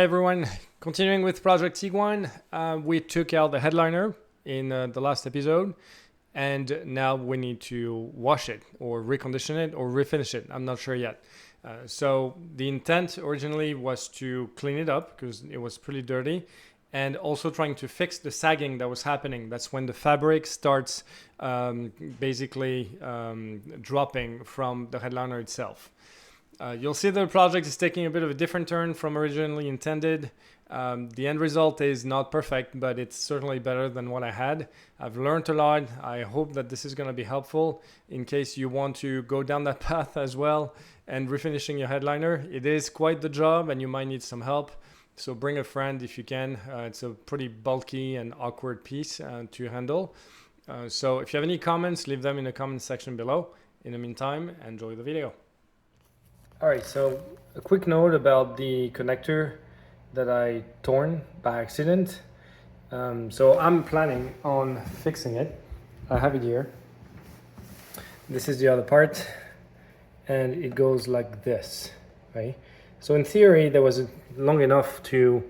Hey everyone, continuing with Project Tiguan, we took out the headliner in the last episode, and now we need to wash it or recondition it or refinish it. I'm not sure yet. So the intent originally was to clean it up because it was pretty dirty, and also trying to fix the sagging that was happening. That's when the fabric starts basically dropping from the headliner itself. You'll see the project is taking a bit of a different turn from originally intended. The end result is not perfect, but it's certainly better than what I had. I've learned a lot. I hope that this is going to be helpful in case you want to go down that path as well and refinishing your headliner. It is quite the job and you might need some help. So bring a friend if you can. It's a pretty bulky and awkward piece to handle. So if you have any comments, leave them in the comment section below. In the meantime, enjoy the video. All right, so a quick note about the connector that I torn by accident. So I'm planning on fixing it. I have it here. This is the other part, and it goes like this, right? So in theory, there was long enough to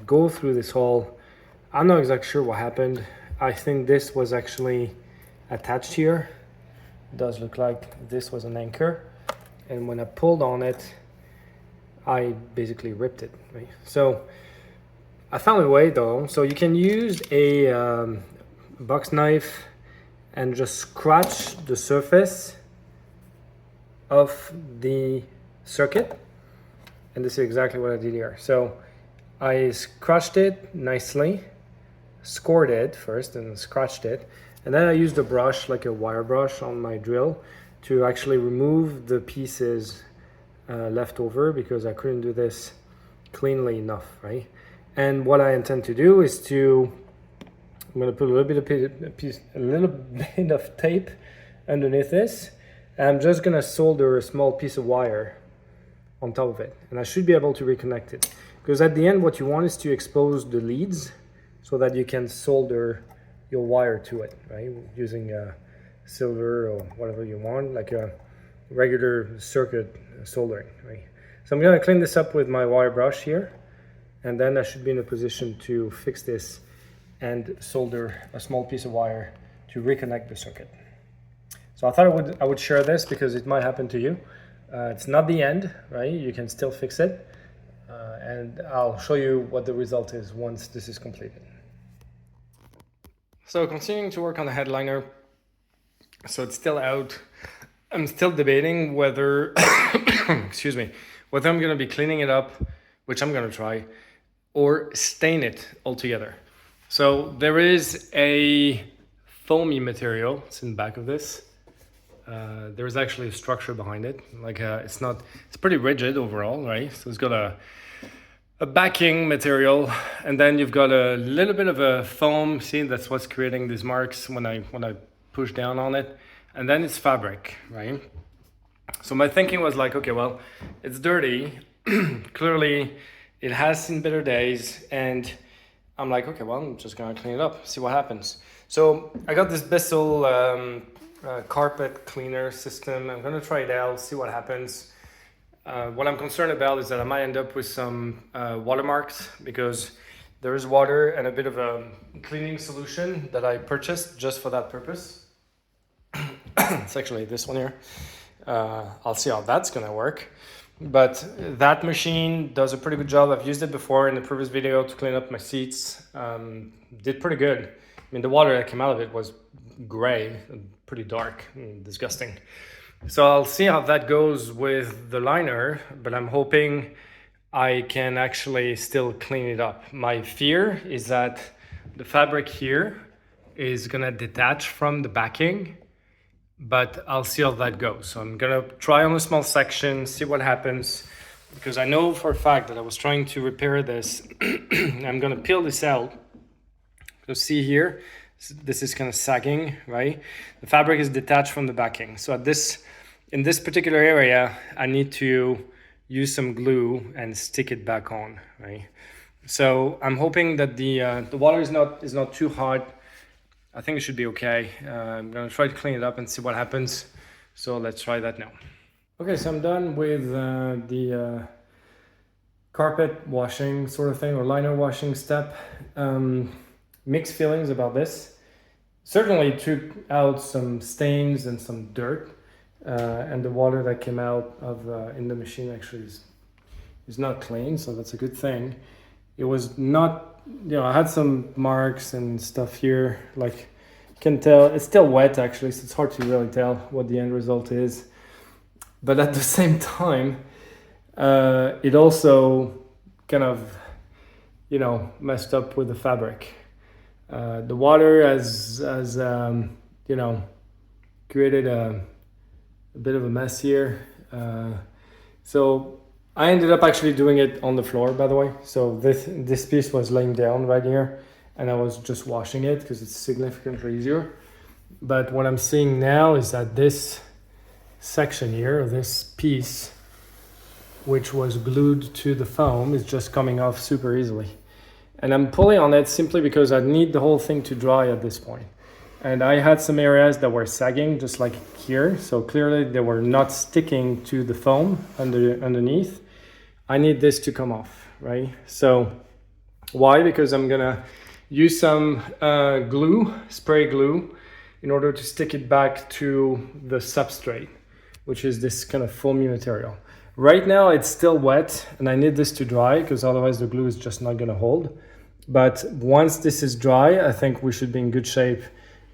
go through this hole. I'm not exactly sure what happened. I think this was actually attached here. It does look like this was an anchor. And when I pulled on it, I basically ripped it, right? So I found a way though. So you can use a box knife and just scratch the surface of the circuit. And this is exactly what I did here. So I scratched it nicely, scored it first and scratched it. And then I used a brush, like a wire brush on my drill, to actually remove the pieces left over because I couldn't do this cleanly enough, right? And what I intend to do is I'm gonna put a little bit of tape underneath this. And I'm just gonna solder a small piece of wire on top of it. And I should be able to reconnect it. Because at the end, what you want is to expose the leads so that you can solder your wire to it, right? Using silver or whatever you want, like a regular circuit soldering, right? So I'm going to clean this up with my wire brush here, and then I should be in a position to fix this and solder a small piece of wire to reconnect the circuit. So I thought I would share this because it might happen to you. It's not the end, right? You can still fix it, and I'll show you what the result is once this is completed. So continuing to work on the headliner. So it's still out. I'm still debating whether, excuse me, whether I'm going to be cleaning it up, which I'm going to try, or stain it altogether. So there is a foamy material. It's in the back of this. There is actually a structure behind it. It's pretty rigid overall, right? So it's got a backing material, and then you've got a little bit of a foam. See, that's what's creating these marks when I push down on it, and then it's fabric, right? So my thinking was like, okay, well, it's dirty. Clearly it has seen better days, and I'm like, okay, well, I'm just gonna clean it up, see what happens. So I got this Bissell carpet cleaner system. I'm gonna try it out, see what happens. What I'm concerned about is that I might end up with some watermarks because there is water and a bit of a cleaning solution that I purchased just for that purpose. It's actually this one here. I'll see how that's gonna work. But that machine does a pretty good job. I've used it before in the previous video to clean up my seats. Did pretty good. I mean, the water that came out of it was gray, pretty dark and disgusting. So I'll see how that goes with the liner, but I'm hoping I can actually still clean it up. My fear is that the fabric here is gonna detach from the backing, but I'll see how that goes. So I'm gonna try on a small section, see what happens, because I know for a fact that I was trying to repair this. I'm gonna peel this out. So see here, this is kind of sagging, right? The fabric is detached from the backing. So in this particular area, I need to use some glue and stick it back on, right? So I'm hoping that the water is not too hot. I think it should be okay. I'm gonna try to clean it up and see what happens. So let's try that now. Okay, so I'm done with the carpet washing sort of thing, or liner washing step. Mixed feelings about this. Certainly took out some stains and some dirt, and the water that came out of in the machine actually is not clean, so that's a good thing. It was not, I had some marks and stuff here, like you can tell it's still wet actually, so it's hard to really tell what the end result is. But at the same time, it also kind of, messed up with the fabric. The water has created a bit of a mess here. So I ended up actually doing it on the floor, by the way. So this piece was laying down right here, and I was just washing it because it's significantly easier. But what I'm seeing now is that this section here, this piece, which was glued to the foam, is just coming off super easily. And I'm pulling on it simply because I need the whole thing to dry at this point. And I had some areas that were sagging, just like here. So clearly they were not sticking to the foam underneath. I need this to come off, right? So why? Because I'm gonna use some glue, spray glue, in order to stick it back to the substrate, which is this kind of foamy material. Right now it's still wet and I need this to dry because otherwise the glue is just not gonna hold. But once this is dry, I think we should be in good shape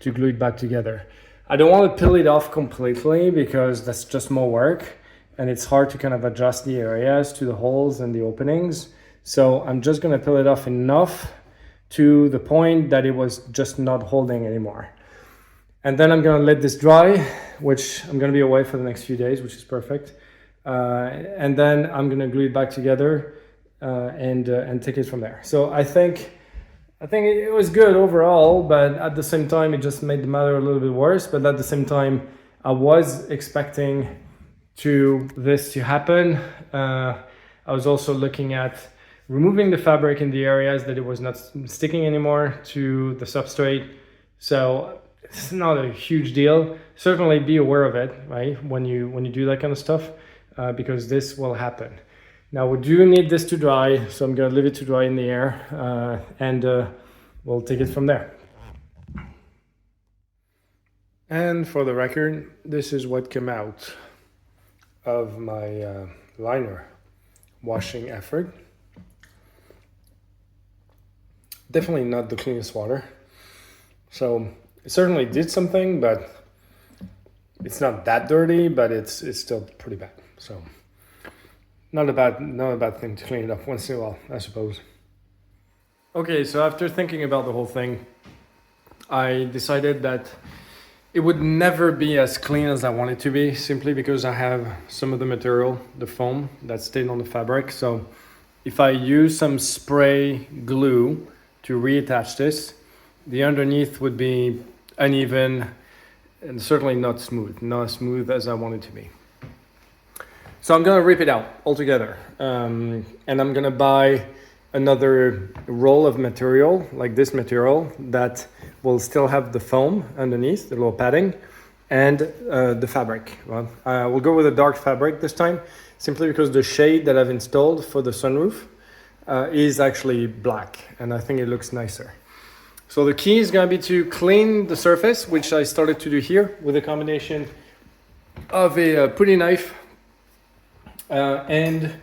to glue it back together. I don't want to peel it off completely because that's just more work and it's hard to kind of adjust the areas to the holes and the openings. So I'm just gonna peel it off enough to the point that it was just not holding anymore. And then I'm gonna let this dry, which I'm gonna be away for the next few days, which is perfect. And then I'm gonna glue it back together and take it from there. So I think it was good overall, but at the same time it just made the matter a little bit worse. But at the same time, I was expecting this to happen. I was also looking at removing the fabric in the areas that it was not sticking anymore to the substrate. So it's not a huge deal. Certainly be aware of it, right? When you do that kind of stuff, because this will happen. Now we do need this to dry, so I'm gonna leave it to dry in the air, and we'll take it from there. And for the record, this is what came out of my liner washing effort. Definitely not the cleanest water. So it certainly did something, but it's not that dirty, but it's still pretty bad. So not a bad thing to clean it up once in a while, I suppose. Okay, so after thinking about the whole thing, I decided that it would never be as clean as I want it to be, simply because I have some of the material, the foam, that stayed on the fabric. So if I use some spray glue to reattach this, the underneath would be uneven and certainly not as smooth as I want it to be. So I'm gonna rip it out altogether, and I'm gonna buy another roll of material, like this material, that will still have the foam underneath, the little padding, and the fabric. Well, we'll go with a dark fabric this time, simply because the shade that I've installed for the sunroof is actually black, and I think it looks nicer. So the key is gonna be to clean the surface, which I started to do here with a combination of a putty knife and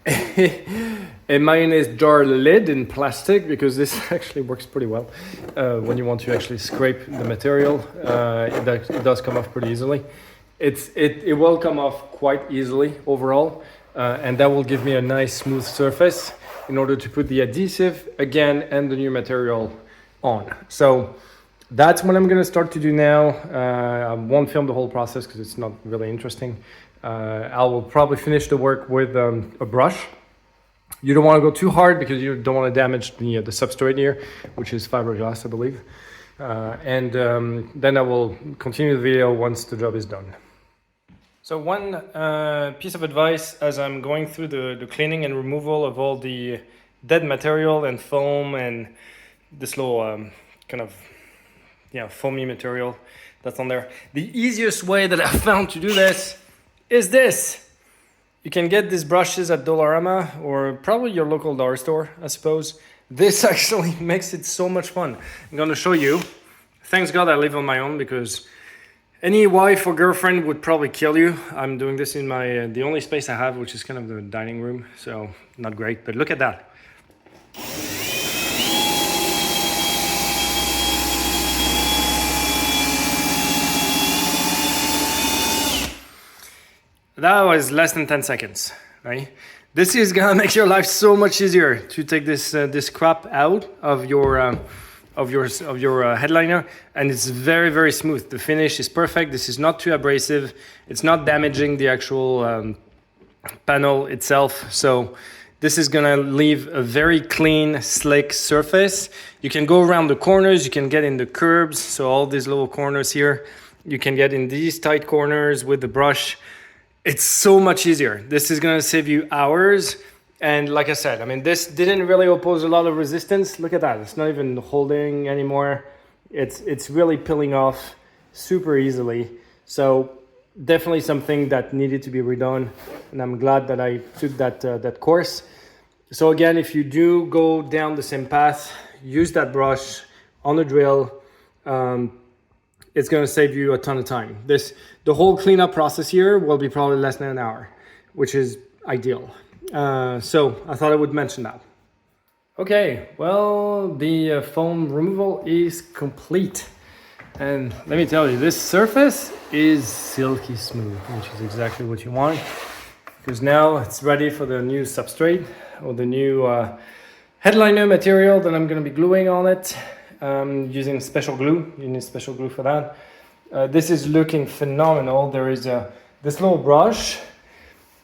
a mayonnaise jar lid in plastic, because this actually works pretty well when you want to actually scrape the material. It does come off pretty easily. It will come off quite easily overall, and that will give me a nice smooth surface in order to put the adhesive again and the new material on. So that's what I'm going to start to do now. I won't film the whole process because it's not really interesting. I will probably finish the work with a brush. You don't want to go too hard because you don't want to damage the substrate here, which is fiberglass, I believe. And then I will continue the video once the job is done. So one piece of advice as I'm going through the cleaning and removal of all the dead material and foam and this little kind of foamy material that's on there. The easiest way that I found to do this is this. You can get these brushes at Dollarama or probably your local dollar store, I suppose. This actually makes it so much fun. I'm gonna show you. Thanks God I live on my own, because any wife or girlfriend would probably kill you. I'm doing this in my the only space I have, which is kind of the dining room, so not great, but look at that. That was less than 10 seconds, right? This is gonna make your life so much easier to take this crap out of your headliner, and it's very, very smooth. The finish is perfect. This is not too abrasive. It's not damaging the actual panel itself. So this is gonna leave a very clean, slick surface. You can go around the corners. You can get in the curves. So all these little corners here, you can get in these tight corners with the brush. It's so much easier. This is gonna save you hours. And like I said, I mean, this didn't really oppose a lot of resistance. Look at that, it's not even holding anymore. It's really peeling off super easily. So definitely something that needed to be redone. And I'm glad that I took that course. So again, if you do go down the same path, use that brush on the drill. It's gonna save you a ton of time. The whole cleanup process here will be probably less than an hour, which is ideal. So I thought I would mention that. Okay, well, the foam removal is complete. And let me tell you, this surface is silky smooth, which is exactly what you want. Because now it's ready for the new substrate, or the new headliner material that I'm gonna be gluing on it. Using special glue. You need special glue for that. This is looking phenomenal. There is this little brush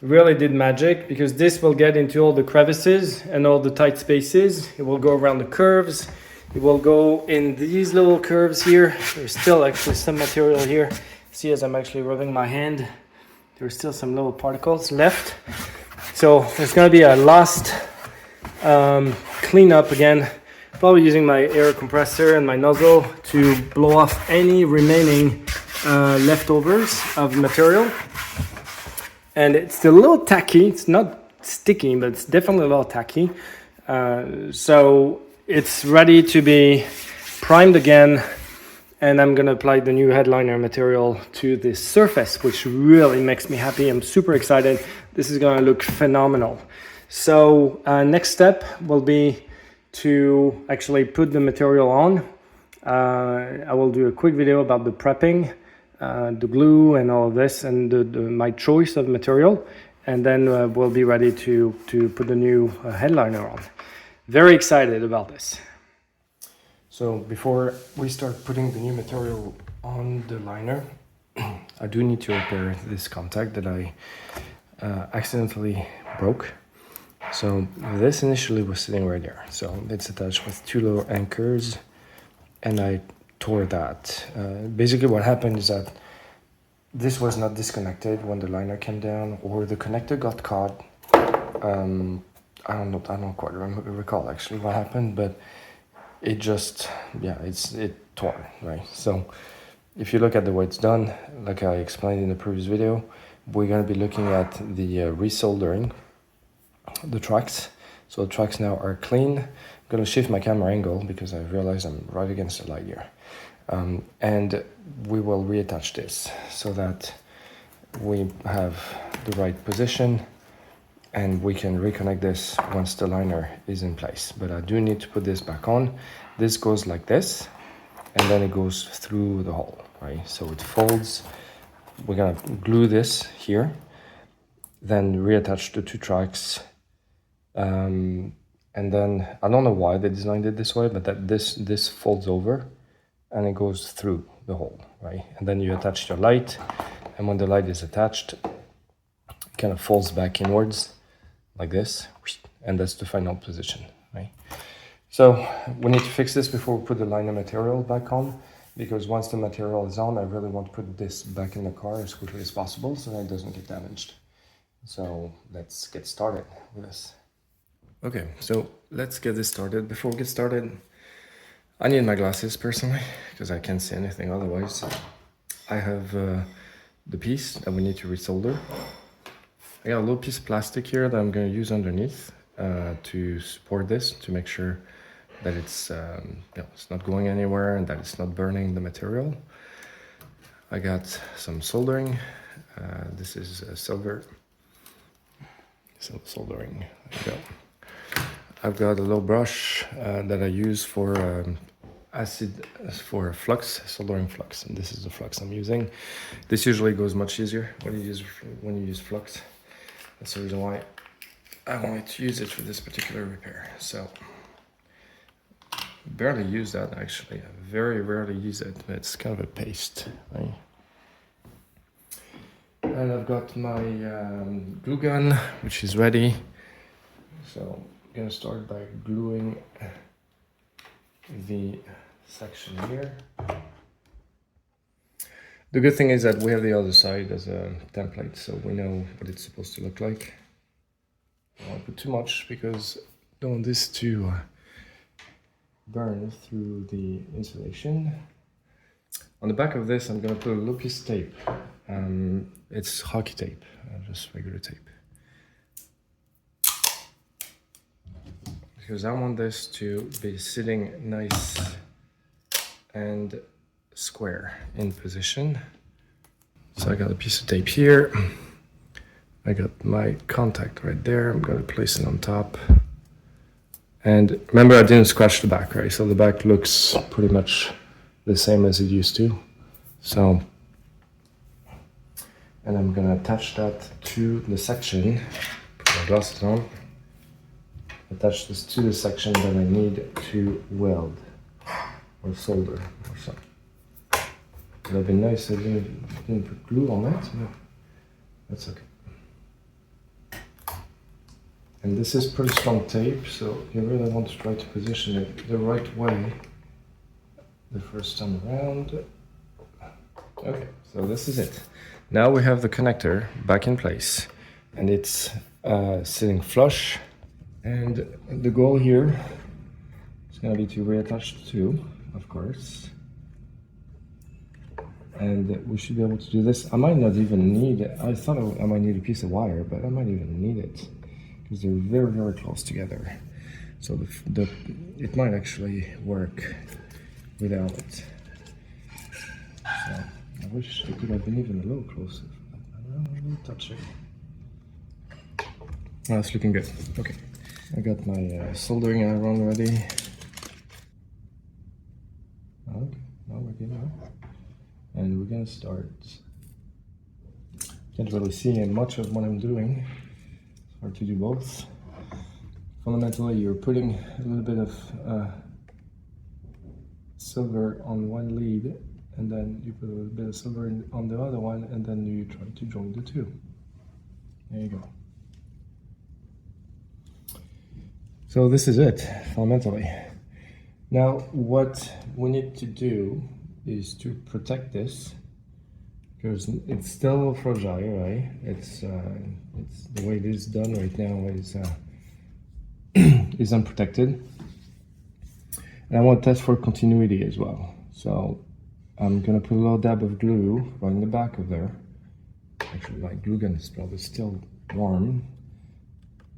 really did magic, because this will get into all the crevices and all the tight spaces. It will go around the curves. It will go in these little curves here. There's still actually some material here. See, as I'm actually rubbing my hand, there's still some little particles left. So there's going to be a last cleanup again. Probably using my air compressor and my nozzle to blow off any remaining leftovers of material. And it's a little tacky. It's not sticky, but it's definitely a little tacky. So it's ready to be primed again. And I'm gonna apply the new headliner material to this surface, which really makes me happy. I'm super excited. This is gonna look phenomenal. So next step will be to actually put the material on. I will do a quick video about the prepping, the glue and all of this, and my choice of material, and then we'll be ready to put the new headliner on. Very excited about this. So before we start putting the new material on the liner, I do need to repair this contact that I accidentally broke. So this initially was sitting right there. So it's attached with two little anchors, and I tore that. Basically what happened is that this was not disconnected when the liner came down, or the connector got caught. I don't quite recall actually what happened, but it just, yeah, it tore, right? So if you look at the way it's done, like I explained in the previous video, we're going to be looking at the resoldering the tracks. So the tracks now are clean. I'm going to shift my camera angle because I realize I'm right against the light here. And we will reattach this so that we have the right position, and we can reconnect this once the liner is in place. But I do need to put this back on. This goes like this, and then it goes through the hole, right? So it folds. We're gonna glue this here, then reattach the two tracks. And then I don't know why they designed it this way, but that this folds over and it goes through the hole, right? And then you attach your light, and when the light is attached, it kind of folds back inwards like this, and that's the final position, right? So we need to fix this before we put the liner material back on, because once the material is on, I really want to put this back in the car as quickly as possible so that it doesn't get damaged. So let's get started with this. Okay, so let's get this started. Before we get started, I need my glasses personally, because I can't see anything otherwise. I have the piece that we need to resolder. I got a little piece of plastic here that I'm going to use underneath to support this, to make sure that it's it's not going anywhere and that it's not burning the material. I got some soldering. This is silver. So soldering. There you go. I've got a little brush that I use for for flux, soldering flux, and this is the flux I'm using. This usually goes much easier when you use flux. That's the reason why I wanted to use it for this particular repair. So barely use that actually. I very rarely use it, but it's kind of a paste, right? And I've got my glue gun, which is ready. So I'm gonna start by gluing the section here. The good thing is that we have the other side as a template, so we know what it's supposed to look like. I don't want to put too much because I don't want this to burn through the insulation. On the back of this, I'm going to put a little piece of tape. It's hockey tape, just regular tape. Because I want this to be sitting nice and square in position. So I got a piece of tape here. I got my contact right there. I'm going to place it on top. And remember, I didn't scratch the back, right? So the back looks pretty much the same as it used to. So, and I'm gonna attach that to the section. Put my glasses on. Attach this to the section that I need to weld or solder or something. It would have been nice if I didn't put glue on that, but that's okay. And this is pretty strong tape, so you really want to try to position it the right way the first time around. Okay, so this is it. Now we have the connector back in place, and it's sitting flush. And the goal here is going to be to reattach the two, of course. And we should be able to do this. I might not even need it. I thought I might need a piece of wire, but I might even need it because they're very, very close together. So it might actually work without it. So I wish it could have been even a little closer. I don't know, a little touch it. Oh, it's looking good. Okay, I got my soldering iron ready. Okay, now we're good now. And we're gonna start. Can't really see much of what I'm doing. It's hard to do both. Fundamentally, you're putting a little bit of silver on one lead, and then you put a little bit of silver on the other one, and then you try to join the two. There you go. So this is it, fundamentally. Now, what we need to do is to protect this, because it's still fragile, right? It's the way it is done right now is is unprotected. And I want to test for continuity as well. So I'm gonna put a little dab of glue right in the back of there. Actually, my glue gun is probably still warm.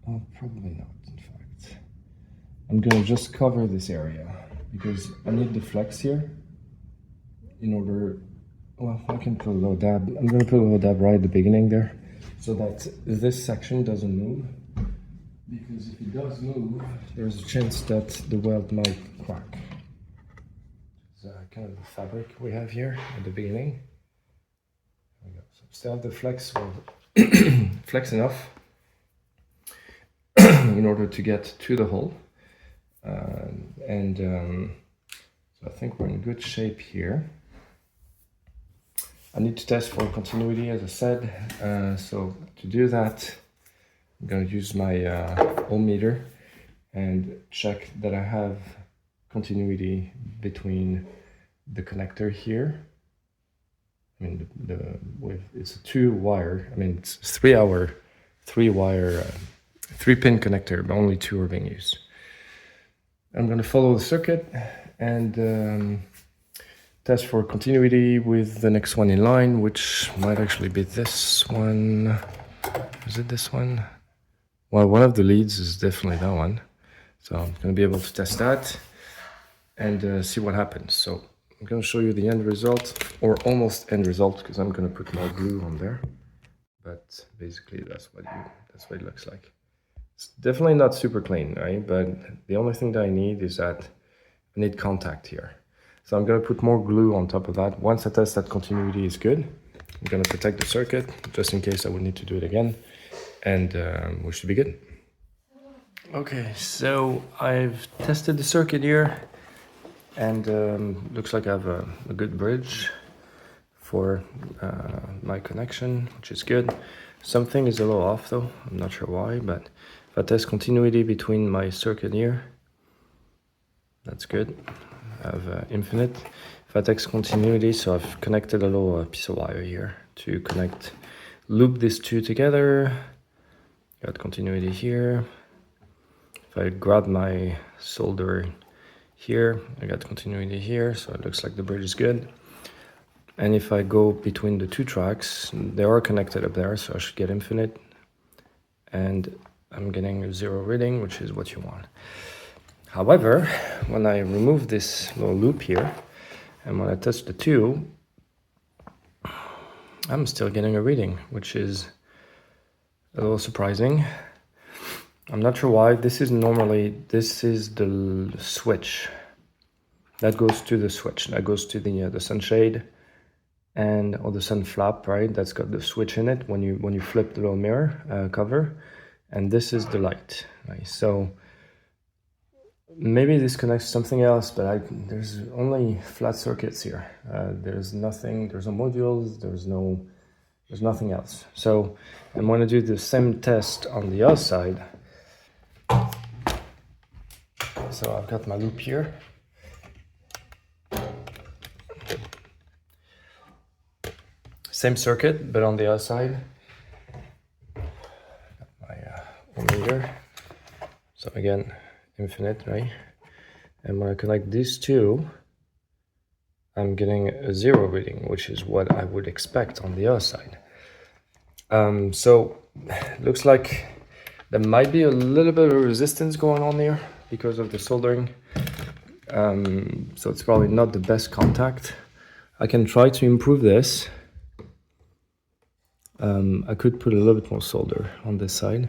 Oh, probably not, in fact. I'm gonna just cover this area because I need the flex here in order, well, I can put a little dab. I'm gonna put a little dab right at the beginning there so that this section doesn't move. Because if it does move, there's a chance that the weld might crack. It's kind of the fabric we have here at the beginning. There we go. So still have the flex, flex enough in order to get to the hole. So I think we're in good shape here. I need to test for continuity, as I said. So to do that, I'm going to use my ohm meter and check that I have continuity between the connector here. I mean, it's a 2-wire. I mean, it's 3-wire, 3-pin connector, but only 2 are being used. I'm going to follow the circuit and test for continuity with the next one in line, which might actually be this one. Is it this one? Well, one of the leads is definitely that one. So I'm going to be able to test that and see what happens. So I'm going to show you the end result, or almost end result, because I'm going to put more glue on there. But basically that's what it looks like. It's definitely not super clean, right? But the only thing that I need is that I need contact here. So I'm going to put more glue on top of that. Once I test that continuity is good, I'm going to protect the circuit just in case I would need to do it again. And we should be good. Okay, so I've tested the circuit here, and looks like I have a good bridge for my connection, which is good. Something is a little off though, I'm not sure why, but if I test continuity between my circuit here, that's good. I have infinite. If I test continuity, so I've connected a little piece of wire here to loop these two together. Got continuity here. If I grab my solder here, I got continuity here, so it looks like the bridge is good. And if I go between the two tracks, they are connected up there, so I should get infinite. And I'm getting a 0 reading, which is what you want. However, when I remove this little loop here, and when I test the two, I'm still getting a reading, which is a little surprising. I'm not sure why. This is the switch. That goes to the switch. That goes to the sunshade or the sun flap, right? That's got the switch in it when you flip the little mirror cover. And this is the light, right? So maybe this connects to something else, but there's only flat circuits here. There's nothing, there's no modules, there's nothing else. So I'm going to do the same test on the other side. So I've got my loop here. Same circuit, but on the other side. Got my ohmmeter. So again, infinite, right? And when I connect these two, I'm getting a 0 reading, which is what I would expect on the other side. So looks like there might be a little bit of resistance going on here because of the soldering. So it's probably not the best contact. I can try to improve this. I could put a little bit more solder on this side.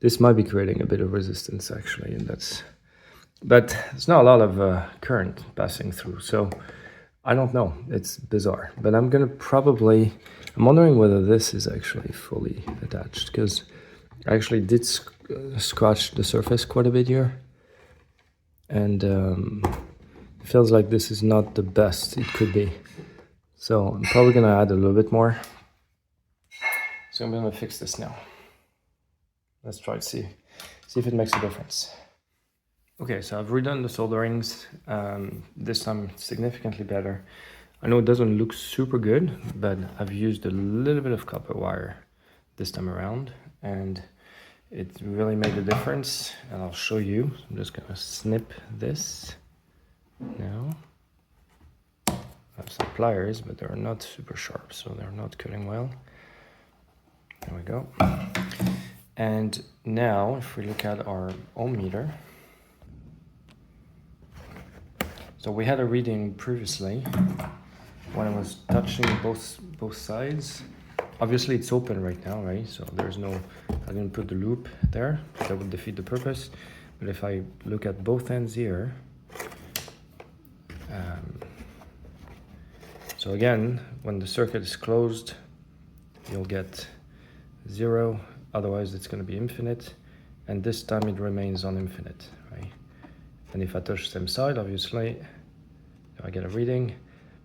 This might be creating a bit of resistance actually, but there's not a lot of current passing through, so I don't know. It's bizarre, but I'm wondering whether this is actually fully attached, because I actually did scratch the surface quite a bit here, and it feels like this is not the best it could be. So I'm probably gonna add a little bit more. So I'm gonna fix this now. Let's try to see if it makes a difference. Okay, so I've redone the solderings. This time significantly better. I know it doesn't look super good, but I've used a little bit of copper wire this time around, and it really made a difference, and I'll show you. I'm just gonna snip this now. I have some pliers, but they're not super sharp, so they're not cutting well. There we go. And now, if we look at our ohm meter, so we had a reading previously when I was touching both sides. Obviously, it's open right now, right? So I didn't put the loop there. That would defeat the purpose. But if I look at both ends here, so again, when the circuit is closed, you'll get 0. Otherwise, it's going to be infinite. And this time it remains on infinite, right? And if I touch the same side, obviously, I get a reading.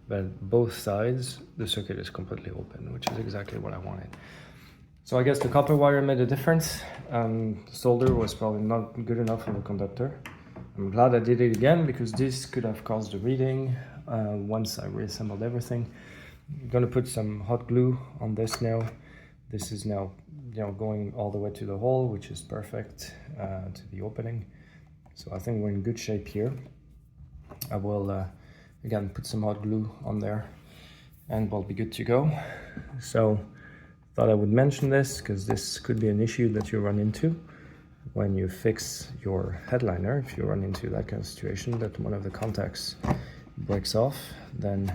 But both sides, the circuit is completely open, which is exactly what I wanted. So I guess the copper wire made a difference. The solder was probably not good enough on the conductor. I'm glad I did it again, because this could have caused a reading once I reassembled everything. I'm gonna put some hot glue on this now. This is now going all the way to the hole, which is perfect to the opening. So I think we're in good shape here. I will again put some hot glue on there, and we'll be good to go. So thought I would mention this because this could be an issue that you run into when you fix your headliner. If you run into that kind of situation that one of the contacts breaks off, then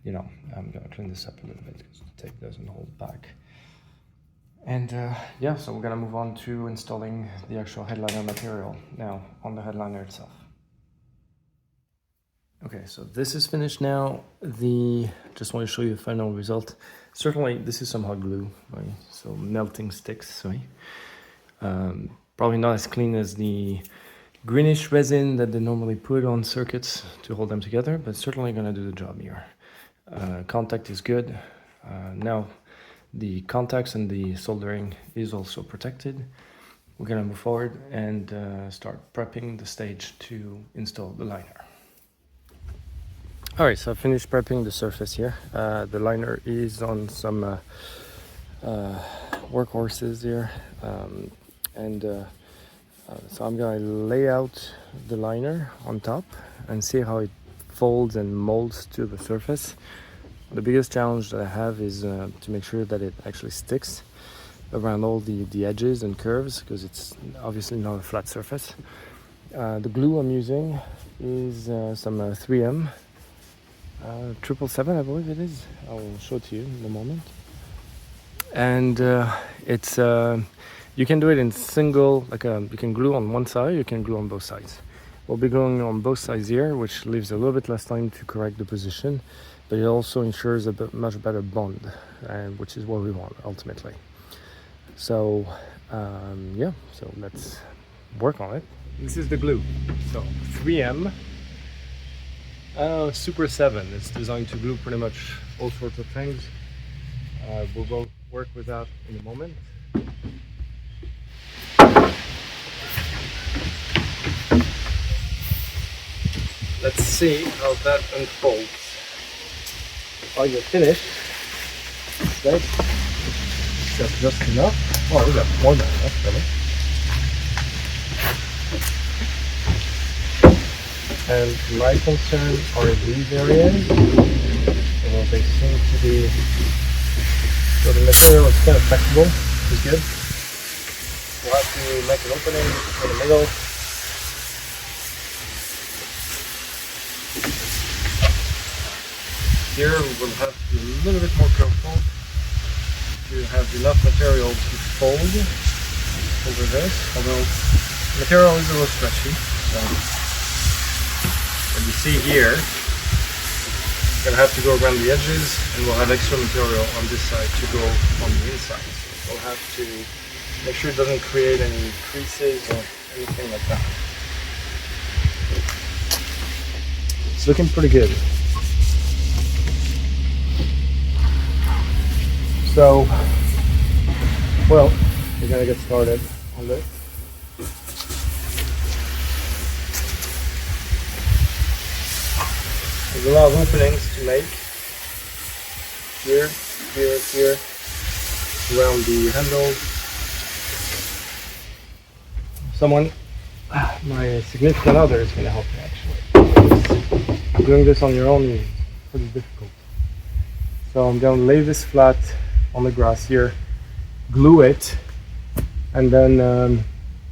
I'm gonna clean this up a little bit because the tape doesn't hold back. And yeah, so we're gonna move on to installing the actual headliner material now on the headliner itself. Okay, so this is finished now. Just want to show you the final result. Certainly, this is some hot glue, right? So melting sticks, right? Probably not as clean as the greenish resin that they normally put on circuits to hold them together, but certainly gonna do the job here. Contact is good. Now, the contacts and the soldering is also protected. We're gonna move forward and start prepping the stage to install the liner. All right, so I finished prepping the surface here. The liner is on some workhorses here. So I'm gonna lay out the liner on top and see how it folds and molds to the surface. The biggest challenge that I have is to make sure that it actually sticks around all the edges and curves, because it's obviously not a flat surface. The glue I'm using is some 3M 777, I believe it is. I will show it to you in a moment. And it's you can do it in single, you can glue on one side, you can glue on both sides. We'll be gluing on both sides here, which leaves a little bit less time to correct the position, but it also ensures a much better bond, which is what we want ultimately. So yeah, so let's work on it. This is the glue. So 3M Super 7. It's designed to glue pretty much all sorts of things. We will work with that in a moment. Let's see how that unfolds. While you're finished, right? Got just enough. Oh, we got more than enough, really. And my concern are these areas. Well, they seem to be. So the material is kind of flexible, which is good. We'll have to make an opening in the middle. Here we'll have to be a little bit more careful to have enough material to fold over this, although the material is a little stretchy. So what you see here, we're going to have to go around the edges, and we'll have extra material on this side to go on the inside. So we'll have to make sure it doesn't create any creases or anything like that. It's looking pretty good. So, well, we're gonna get started on this. There's a lot of openings to make. Here, here, here, around the handle. Someone, my significant other is gonna help me actually. Doing this on your own is pretty difficult. So I'm gonna lay this flat on the grass here, glue it, and then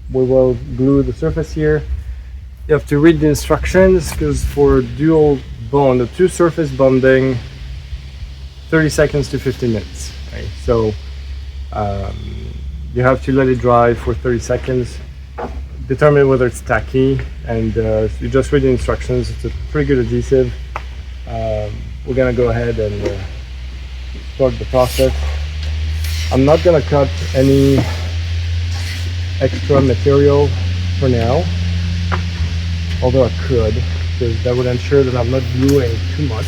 we will glue the surface here. You have to read the instructions, because for dual bond, the two surface bonding, 30 seconds to 15 minutes. Okay, so you have to let it dry for 30 seconds, determine whether it's tacky, and you just read the instructions. It's a pretty good adhesive. We're gonna go ahead and start the process. I'm not gonna cut any extra material for now, although I could, because that would ensure that I'm not gluing too much.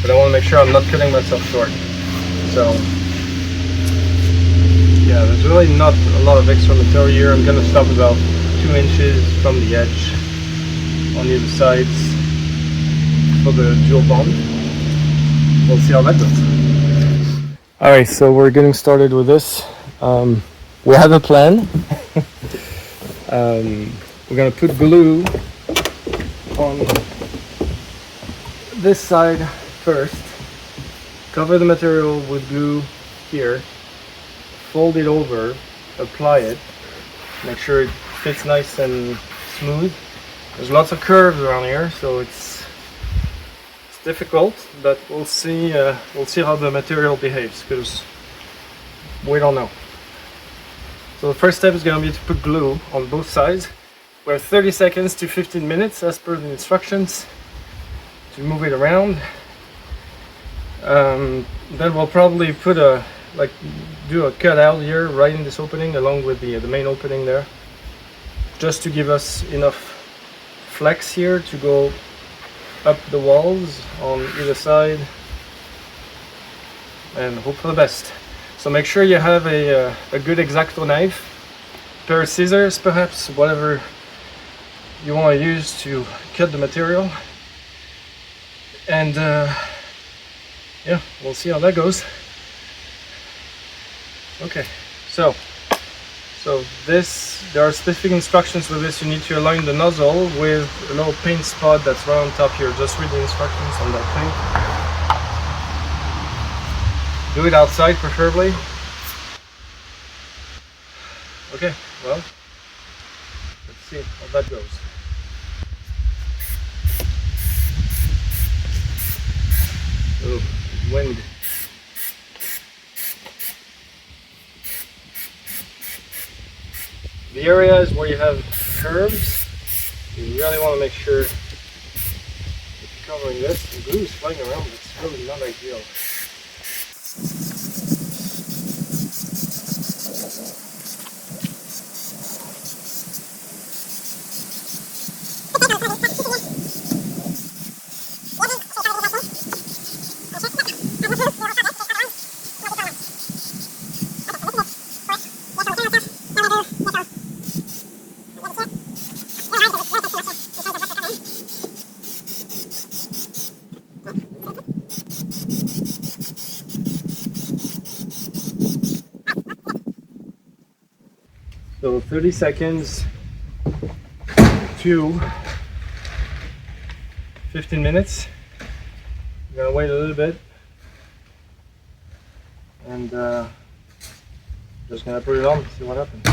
But I want to make sure I'm not cutting myself short. So yeah, there's really not a lot of extra material here. I'm gonna stop about 2 inches from the edge on either sides for the dual bond. We'll see how that goes. Alright, so we're getting started with this. We have a plan. We're gonna put glue on this side first. Cover the material with glue here. Fold it over. Apply it. Make sure it fits nice and smooth. There's lots of curves around here, so it's difficult, but we'll see how the material behaves, because we don't know. So the first step is going to be to put glue on both sides. We have 30 seconds to 15 minutes as per the instructions to move it around. Then we'll probably put do a cutout here right in this opening along with the main opening there, just to give us enough flex here to go up the walls on either side, and hope for the best. So make sure you have a good X-Acto knife, pair of scissors perhaps, whatever you want to use to cut the material, and yeah, we'll see how that goes. Okay, so this, there are specific instructions with this. You need to align the nozzle with a little paint spot that's right on top here. Just read the instructions on that thing. Do it outside preferably. Okay, well, let's see how that goes. Oh, wind. The areas where you have curves, you really want to make sure that you're covering this. The glue is flying around, but it's really not ideal. So 30 seconds to 15 minutes. I'm gonna wait a little bit, and just gonna put it on, see what happens.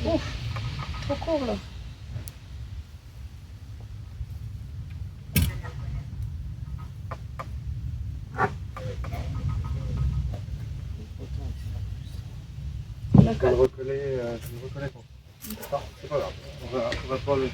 Uff, trop court là. Je vais le recoller, contre. Non, c'est pas grave. On va pas le...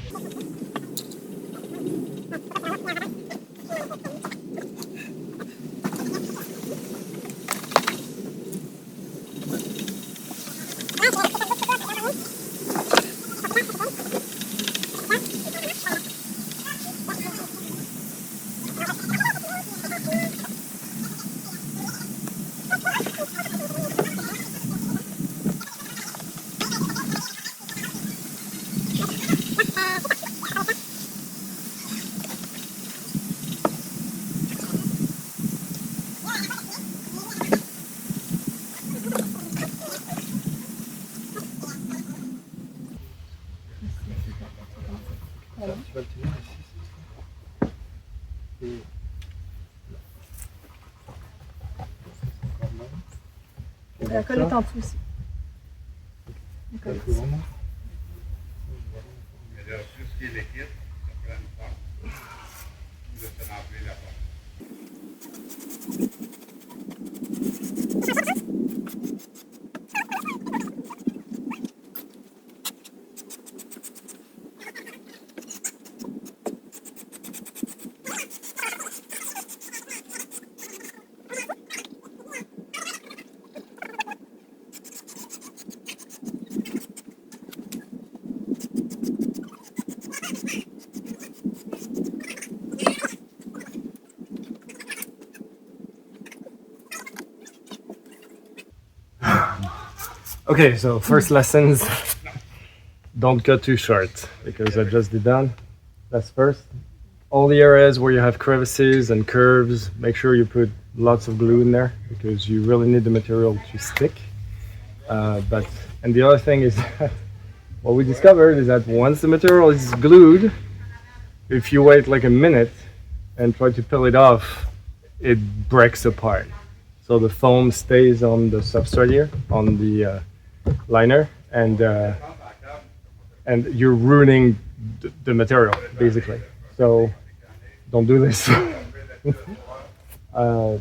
Tu vas le tenir ici. Et... La colle est en dessous aussi. La colle est ici. Mais là, tout ce qui est liquide, ça prend une porte. Là, ça remplit la porte. Okay, so first lessons, don't cut too short, because I just did that. That's first. All the areas where you have crevices and curves, make sure you put lots of glue in there, because you really need the material to stick. And the other thing is that what we discovered is that once the material is glued, if you wait like a minute and try to peel it off, it breaks apart. So the foam stays on the substrate here, on the liner, and you're ruining the material basically. So don't do this. We're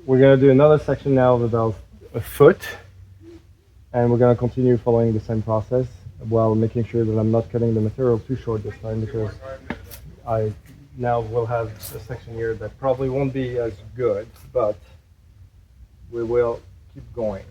gonna do another section now of about a foot, and we're gonna continue following the same process while making sure that I'm not cutting the material too short this time, because I now will have a section here that probably won't be as good, but we will keep going.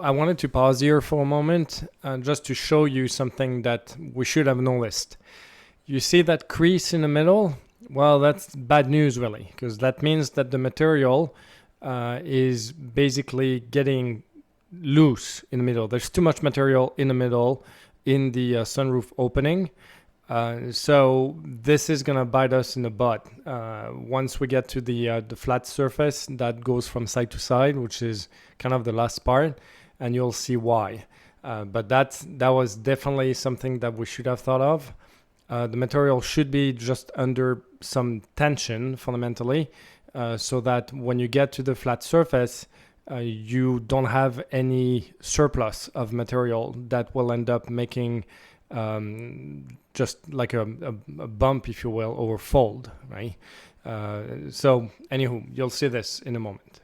I wanted to pause here for a moment just to show you something that we should have noticed. You see that crease in the middle? Well, that's bad news really, because that means that the material is basically getting loose in the middle. There's too much material in the middle in the sunroof opening. So this is gonna bite us in the butt once we get to the flat surface that goes from side to side, which is kind of the last part, and you'll see why. But that was definitely something that we should have thought of. The material should be just under some tension fundamentally, so that when you get to the flat surface, you don't have any surplus of material that will end up making just like a bump, if you will, or fold, right? So anywho, you'll see this in a moment.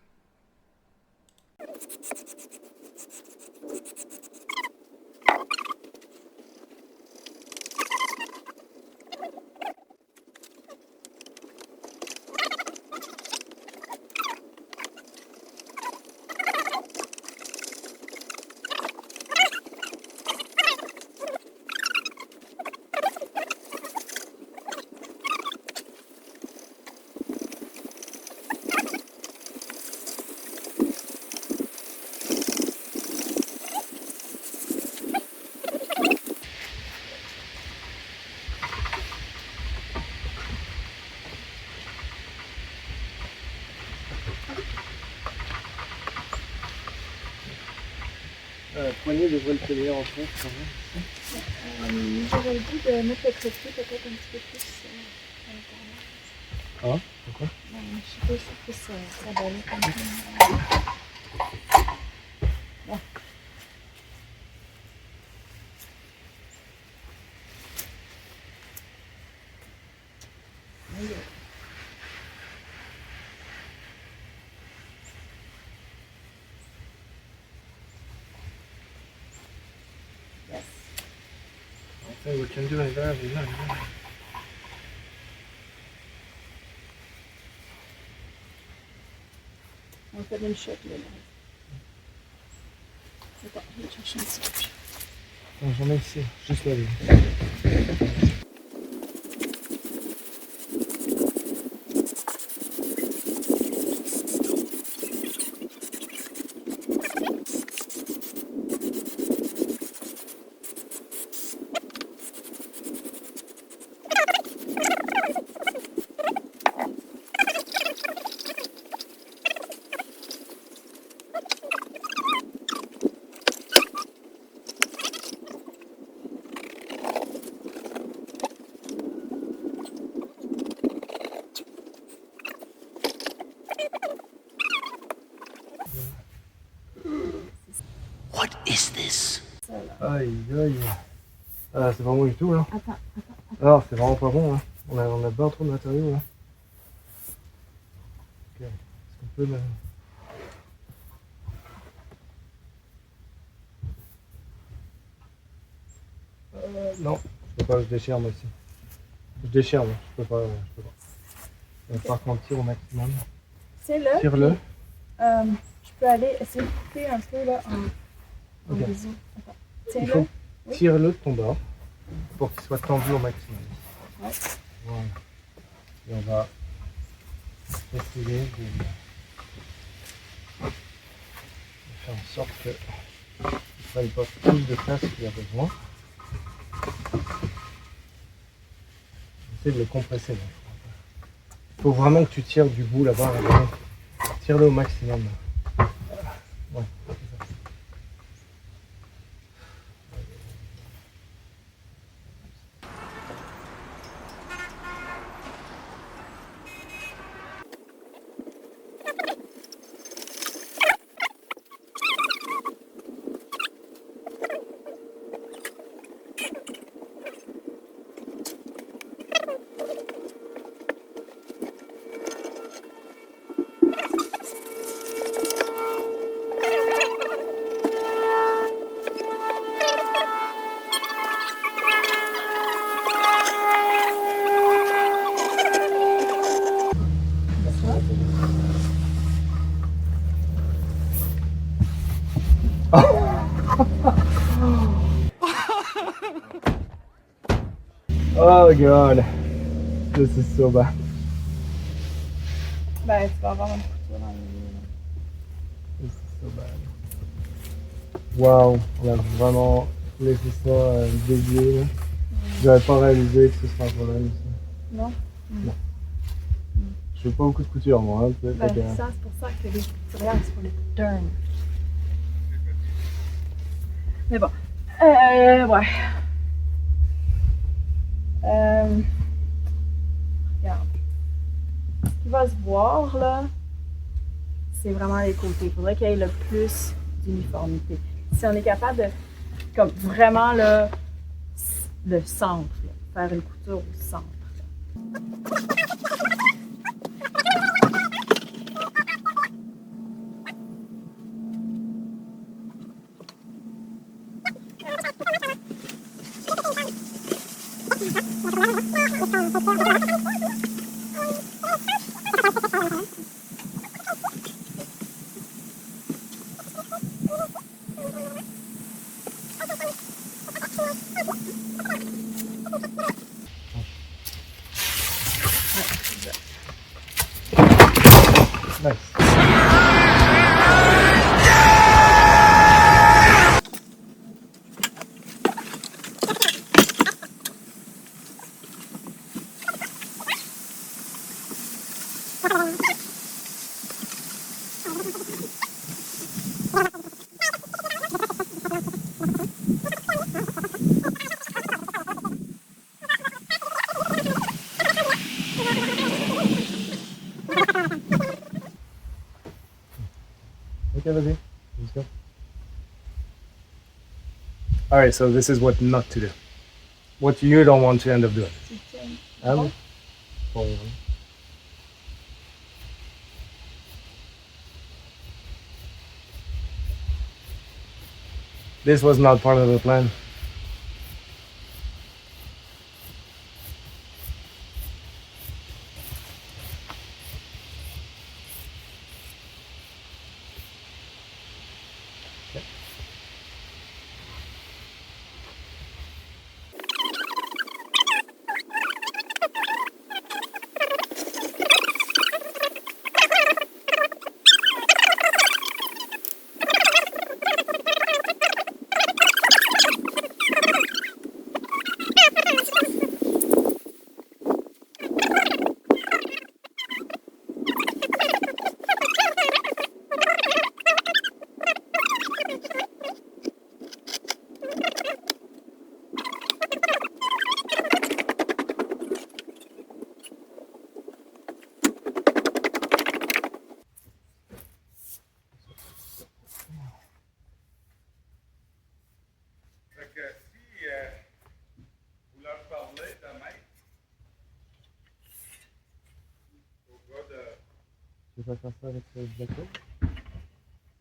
poignée devrait le tenir en fond, quand même. J'aurais le goût de mettre le crochet peut-être un petit peu plus à l'intérieur. Ah, pourquoi? Je sais pas, je trouve que ça balait comme ça. Ouais. Aïe. Yes. Okay, we can do it there. On fait une shot là. Attends, je vais chercher un petit peu. Non, j'en ai ici, juste là. What is this? Aïe, aïe. Ah, c'est pas bon du tout, là. Attends. Non, c'est vraiment pas bon, hein. On a bien trop de matériaux, là. Ok, est-ce qu'on peut le... Non, je peux pas, je déchire moi aussi. Je déchire, moi, je peux pas. Par contre, tire au maximum. Tiens-le. Tire-le. Je peux aller essayer de couper un peu là en Ok. bisous. Attends. Il Tiens-le. faut Oui. tire-le de ton bord pour qu'il soit tendu au maximum. Ouais. Voilà. Et on va essayer de faire en sorte que ne prenne pas plus de place qu'il y a besoin. Essaye de le compresser. Il faut vraiment que tu tires du bout là-bas. Là-bas. Tire-le au maximum. Ouais, c'est ça. Oh god, this is so bad. Ben, tu vas avoir une couture dans le milieu. This is so bad. Wow, on a vraiment laissé ça dévier là. J'avais pas réalisé que ce serait un problème. Ça. Non? Je fais pas beaucoup de couture moi. Hein, Ben, ça, c'est pour ça que les couturières, c'est pour les turn. Mais bon. Ouais. Regarde. Ce qui va se voir, là, c'est vraiment les côtés. Il faudrait qu'il y ait le plus d'uniformité. Si on est capable de, comme vraiment, là, le centre, là, faire une couture au centre. Nice. Okay, vas-y. Let's go. All right, so this is what not to do. What you don't want to end up doing. Tu tiens. Ah Bon. oui. Bon. This was not part of the plan. Fait que si vous leur parlez demain au gars de. Tu vas faire ça avec le blackboard?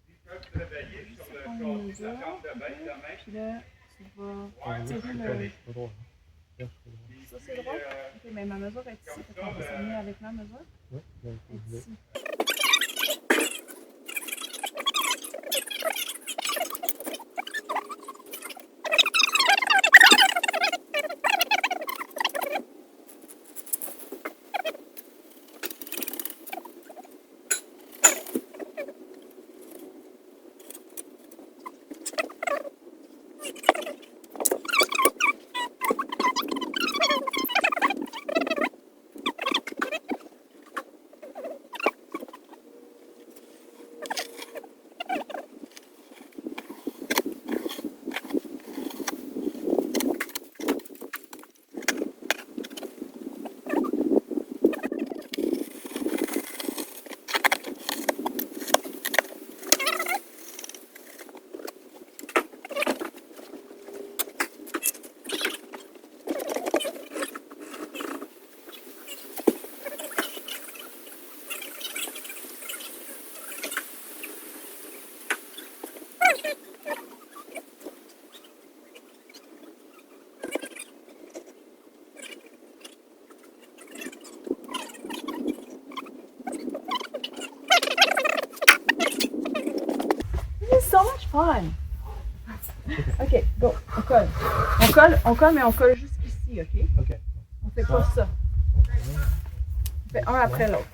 Ils peuvent travailler sur le châssis de la chambre de bain demain. Puis là, tu vas Ouais, tirer le. Pas droit. Ça, c'est droit? Ok, mais ma mesure est ici. Fait qu'on va s'aligner avec ma mesure. Ouais, donc, Elle est ici. This is so much fun. Ok, go, on colle. On colle, mais on colle jusqu'ici, ok? Ok. On fait pas ça. On fait un après l'autre.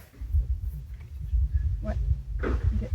Ouais. Ok.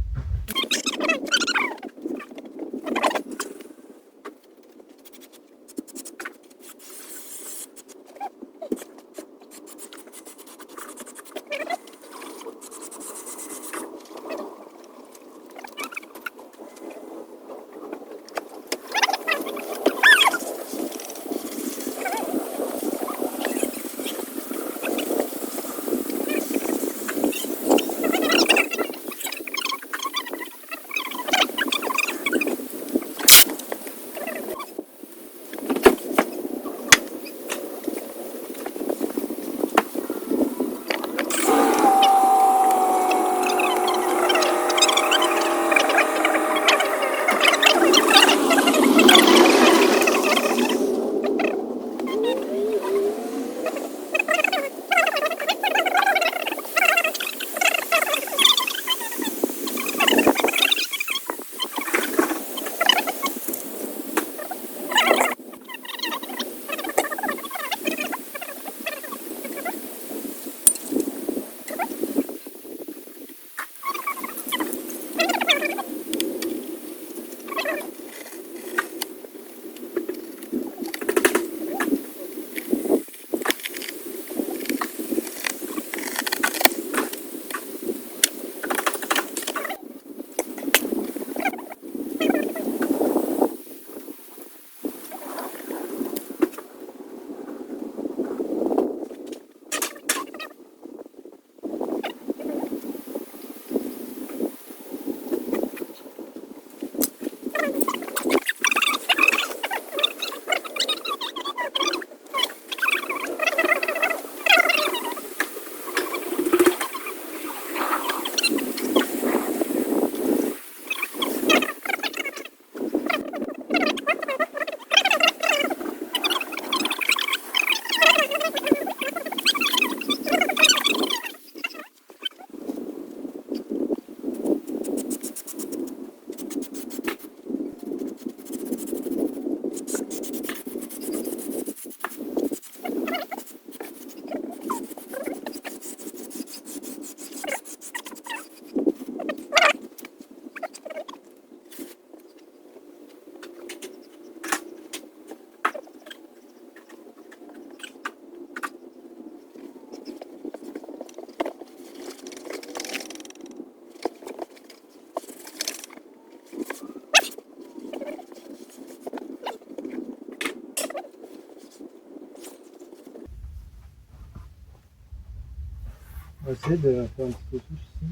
On va essayer de faire un petit peu touche ici.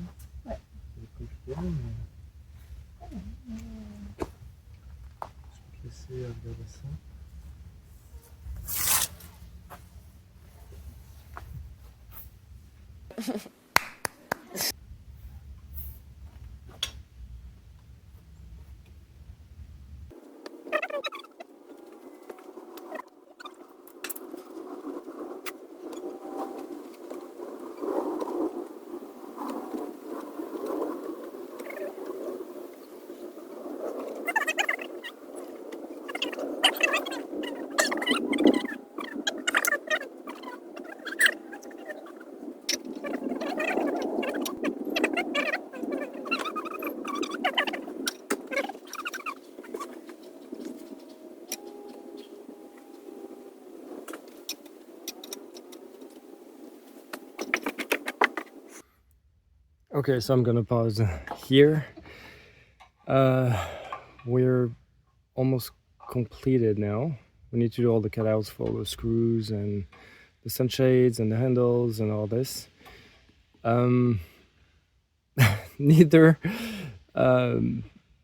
Ouais. Ça va être compliqué, mais... Je vais te laisser regarder ça. Okay, so I'm gonna pause here. We're almost completed now. We need to do all the cutouts for all the screws and the sunshades and the handles and all this. Neither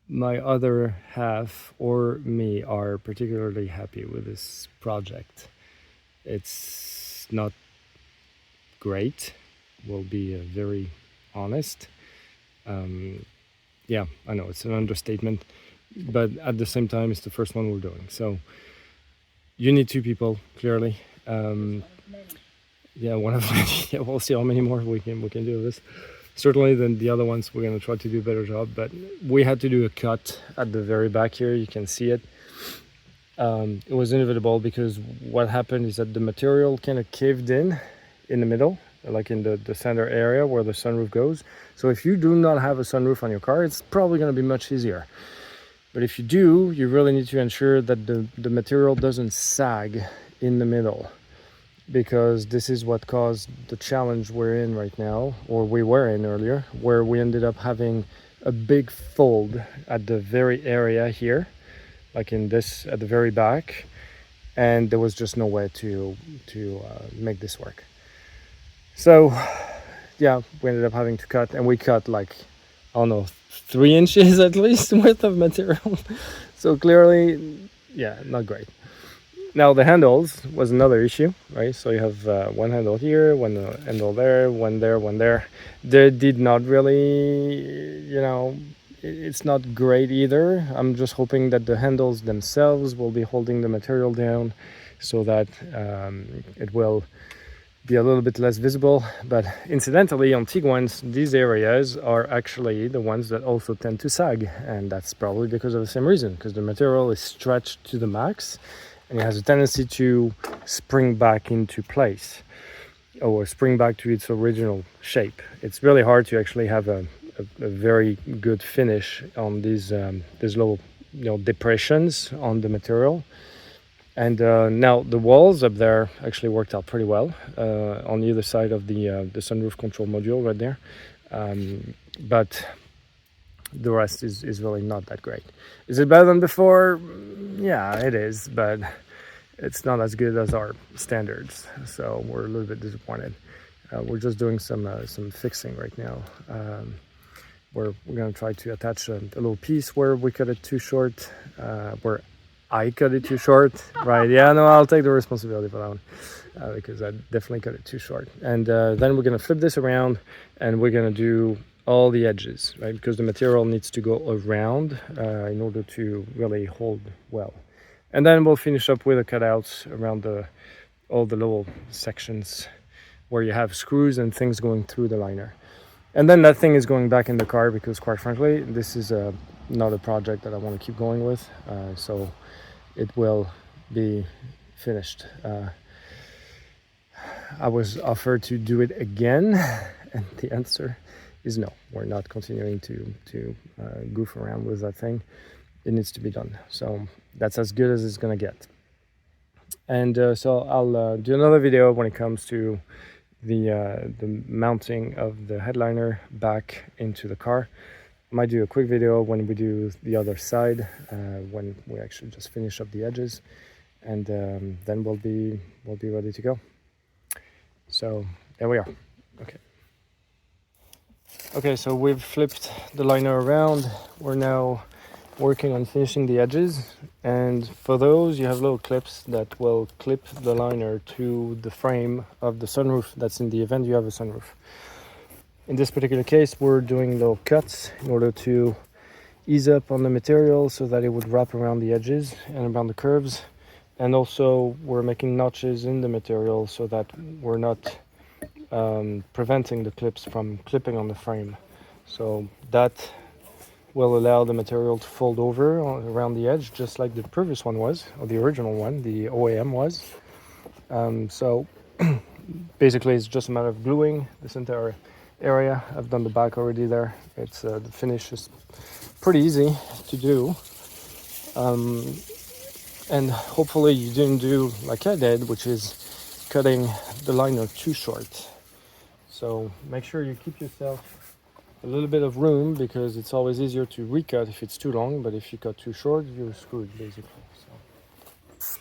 my other half or me are particularly happy with this project. It's not great. We'll be very honest. Yeah, I know it's an understatement, but at the same time, it's the first one we're doing. So you need two people, clearly. Yeah, one of many. Yeah, we'll see how many more we can do this. Certainly, then the other ones we're gonna try to do a better job. But we had to do a cut at the very back here. You can see it. It was inevitable because what happened is that the material kind of caved in the middle, like in the center area where the sunroof goes. So if you do not have a sunroof on your car, it's probably going to be much easier. But if you do, you really need to ensure that the material doesn't sag in the middle, because this is what caused the challenge we're in right now, or we were in earlier, where we ended up having a big fold at the very area here, like in this at the very back, and there was just no way to make this work. So yeah, we ended up having to cut, and we cut like, I don't know, 3 inches at least worth of material. So clearly, yeah, not great. Now the handles was another issue, right? So you have one handle here, one handle there, one there, one there. They did not really, you know, it's not great either. I'm just hoping that the handles themselves will be holding the material down so that it will be a little bit less visible. But incidentally, on Tiguans, these areas are actually the ones that also tend to sag, and that's probably because of the same reason, because the material is stretched to the max and it has a tendency to spring back into place or spring back to its original shape. It's really hard to actually have a very good finish on these little, you know, depressions on the material. And now the walls up there actually worked out pretty well on either side of the sunroof control module right there. But the rest is really not that great. Is it better than before? Yeah, it is, but it's not as good as our standards. So we're a little bit disappointed. We're just doing some fixing right now. We're going to try to attach a little piece where we cut it too short, where I cut it too short, right? Yeah, no, I'll take the responsibility for that one because I definitely cut it too short. And then we're going to flip this around and we're going to do all the edges, right? Because the material needs to go around in order to really hold well. And then we'll finish up with the cutouts around all the little sections where you have screws and things going through the liner. And then that thing is going back in the car because, quite frankly, this is not a project that I want to keep going with. So it will be finished. I was offered to do it again, and the answer is no. We're not continuing to goof around with that thing. It needs to be done. So that's as good as it's gonna get. And so I'll do another video when it comes to the mounting of the headliner back into the car. I might do a quick video when we do the other side, when we actually just finish up the edges, and then we'll be ready to go. So there we are. Okay. Okay, so we've flipped the liner around. We're now working on finishing the edges, and for those you have little clips that will clip the liner to the frame of the sunroof. That's in the event you have a sunroof. In this particular case, we're doing little cuts in order to ease up on the material so that it would wrap around the edges and around the curves, and also we're making notches in the material so that we're not preventing the clips from clipping on the frame. So that will allow the material to fold over around the edge, just like the previous one was, or the original one, the OAM was. So basically it's just a matter of gluing this entire area. I've done the back already there. It's the finish is pretty easy to do. And hopefully you didn't do like I did, which is cutting the liner too short. So make sure you keep yourself a little bit of room, because it's always easier to recut if it's too long, but if you cut too short, you're screwed basically. So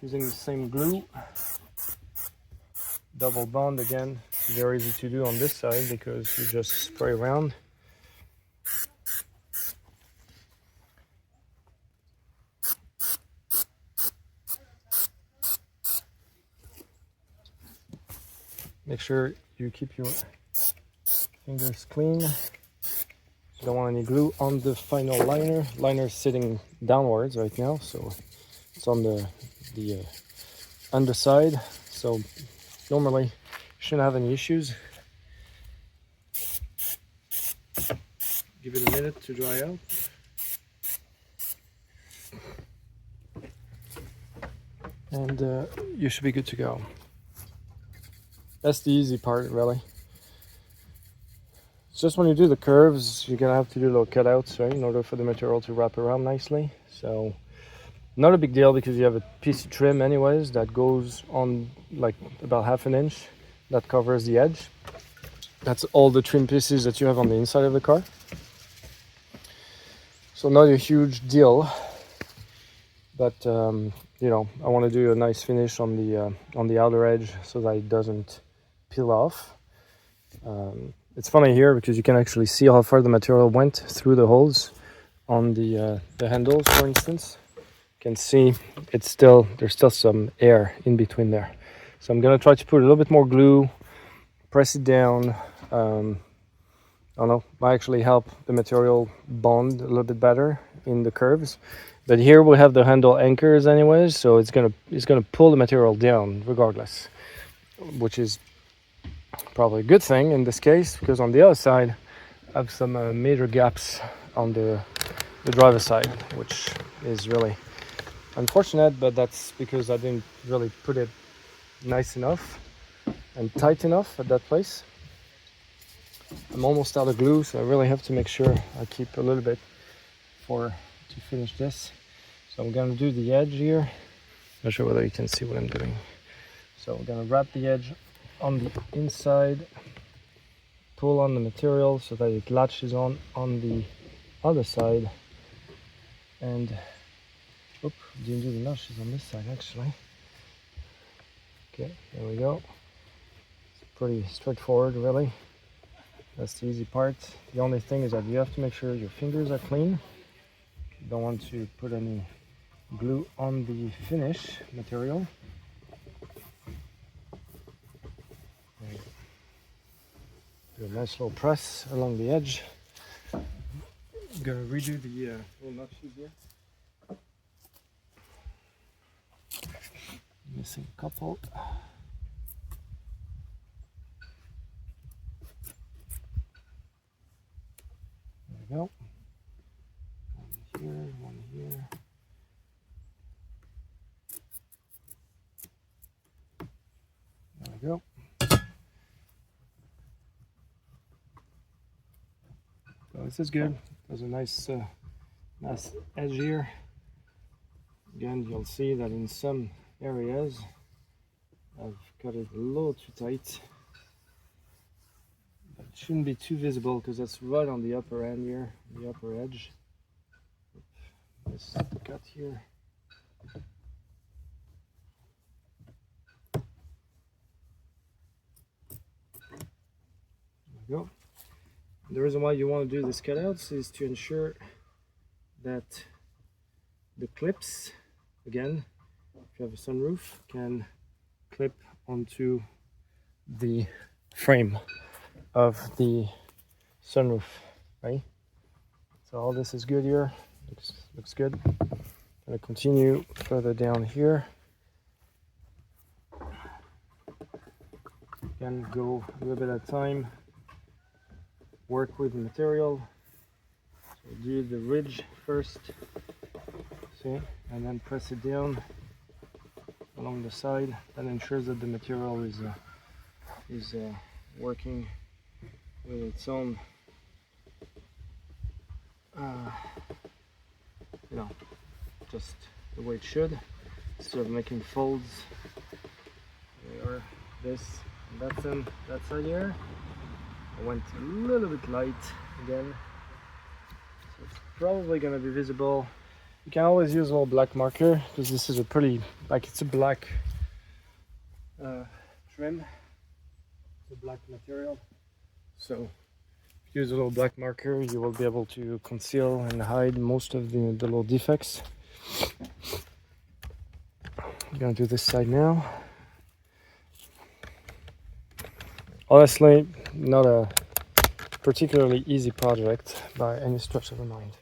using the same glue, double bond again, very easy to do on this side because you just spray around. Make sure you keep your fingers clean. You don't want any glue on the final liner. Liner's sitting downwards right now, so it's on the underside. So normally you shouldn't have any issues. Give it a minute to dry out. And you should be good to go. That's the easy part, really. It's just when you do the curves, you're gonna have to do little cutouts, right, in order for the material to wrap around nicely. So not a big deal, because you have a piece of trim anyways that goes on like about 1/2 inch that covers the edge. That's all the trim pieces that you have on the inside of the car. So not a huge deal, but you know, I want to do a nice finish on the outer edge so that it doesn't peel off. It's funny here because you can actually see how far the material went through the holes on the handles, for instance. You can see there's still some air in between there. So I'm gonna try to put a little bit more glue, press it down. I don't know, might actually help the material bond a little bit better in the curves. But here we have the handle anchors anyways, so it's gonna pull the material down regardless, which is probably a good thing in this case, because on the other side I have some major gaps on the driver's side, which is really unfortunate, but that's because I didn't really put it nice enough and tight enough at that place. I'm almost out of glue, so I really have to make sure I keep a little bit to finish this. So I'm gonna do the edge here. Not sure whether you can see what I'm doing. So I'm gonna wrap the edge on the inside, pull on the material so that it latches on the other side, and didn't do the notches on this side actually. Okay, there we go. It's pretty straightforward, really. That's the easy part. The only thing is that you have to make sure your fingers are clean. You don't want to put any glue on the finish material. Do a nice little press along the edge. I'm gonna redo the little notches here. Missing a couple. There we go. One here, one here. There we go. So this is good. There's a nice edge here. Again, you'll see that in some areas I've cut it a little too tight. But it shouldn't be too visible because that's right on the upper end here, the upper edge. This cut here. There go. The reason why you want to do these cutouts is to ensure that the clips, again, if you have a sunroof, can clip onto the frame of the sunroof, right? So all this is good here. Looks good. Gonna continue further down here. Again, go a little bit at a time. Work with the material. So do the ridge first, see, and then press it down along the side. That ensures that the material is working with its own, you know, just the way it should, instead of making folds. There are this and that's in that side here. I went a little bit light again, so it's probably going to be visible. You can always use a little black marker because this is a pretty, like, it's a black trim, it's a black material. So if you use a little black marker, you will be able to conceal and hide most of the little defects. I'm going to do this side now. Honestly, not a particularly easy project by any stretch of the mind.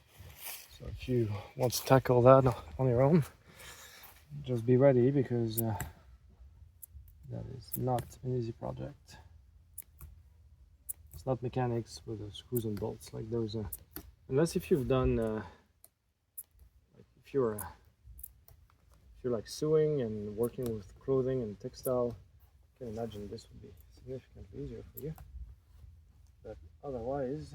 So if you want to tackle that on your own, just be ready, because that is not an easy project. It's not mechanics with the screws and bolts. Like there's a, unless if you've done, like if you're like sewing and working with clothing and textile, I can imagine this would be significantly easier for you. But otherwise,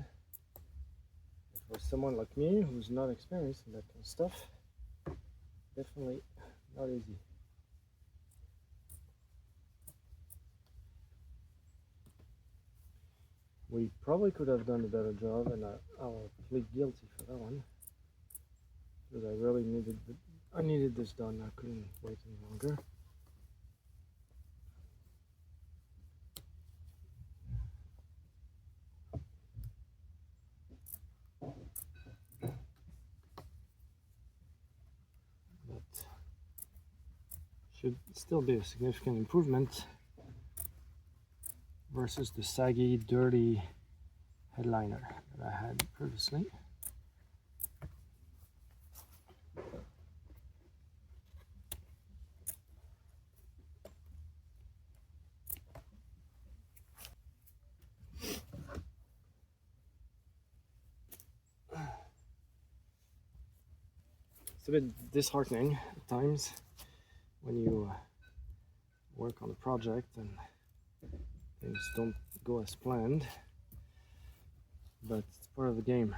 for someone like me who's not experienced in that kind of stuff, definitely not easy. We probably could have done a better job, and I'll plead guilty for that one, because I really needed this done. I couldn't wait any longer. Should still be a significant improvement versus the saggy, dirty headliner that I had previously. It's a bit disheartening at times when you work on a project and things don't go as planned, but it's part of the game.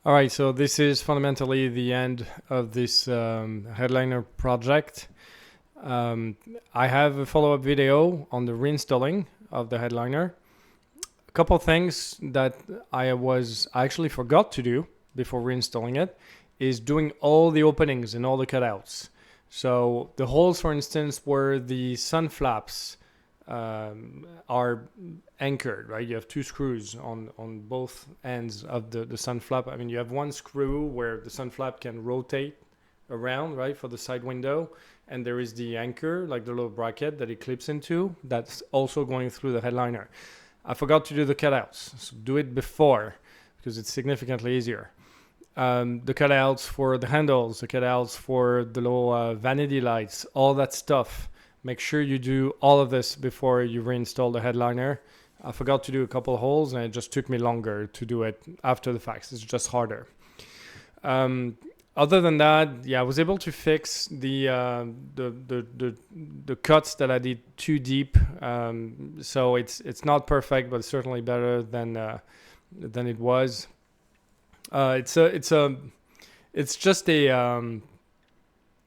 All right, so this is fundamentally the end of this headliner project. I have a follow-up video on the reinstalling of the headliner. A couple of things that I actually forgot to do before reinstalling it is doing all the openings and all the cutouts. So the holes, for instance, where the sun flaps are anchored, right? You have two screws on both ends of the sun flap. I mean, you have one screw where the sun flap can rotate around, right, for the side window, and there is the anchor, like the little bracket that it clips into, that's also going through the headliner. I forgot to do the cutouts, so do it before, because it's significantly easier. The cutouts for the handles, the cutouts for the little vanity lights, all that stuff. Make sure you do all of this before you reinstall the headliner. I forgot to do a couple of holes, and it just took me longer to do it after the fact. It's just harder. other than that, yeah, I was able to fix the cuts that I did too deep. So it's not perfect, but certainly better than it was. It's just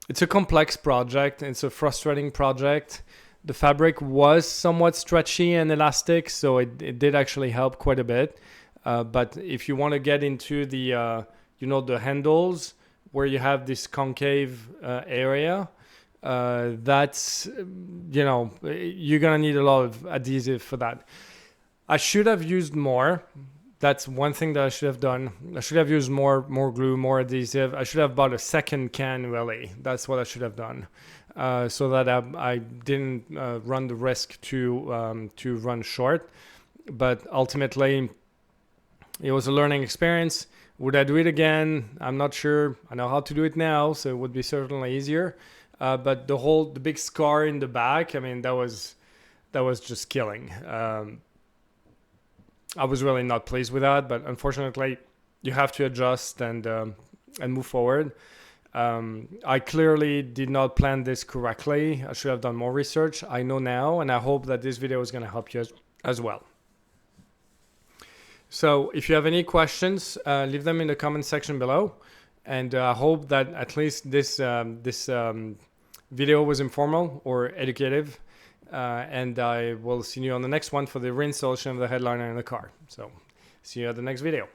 it's a complex project. It's a frustrating project. The fabric was somewhat stretchy and elastic, so it did actually help quite a bit. But if you want to get into the the handles where you have this concave area, that's you're gonna need a lot of adhesive for that. I should have used more. That's one thing that I should have done. I should have used more glue, more adhesive. I should have bought a second can, really. That's what I should have done, so that I didn't run the risk to run short. But ultimately, it was a learning experience. Would I do it again? I'm not sure. I know how to do it now, so it would be certainly easier. But the big scar in the back, I mean, that was just killing. I was really not pleased with that, but unfortunately, you have to adjust and move forward. I clearly did not plan this correctly. I should have done more research. I know now, and I hope that this video is going to help you as well. So if you have any questions, leave them in the comment section below. And I hope that at least this video was informal or educative. And I will see you on the next one for the reinstallation of the headliner in the car. So see you at the next video.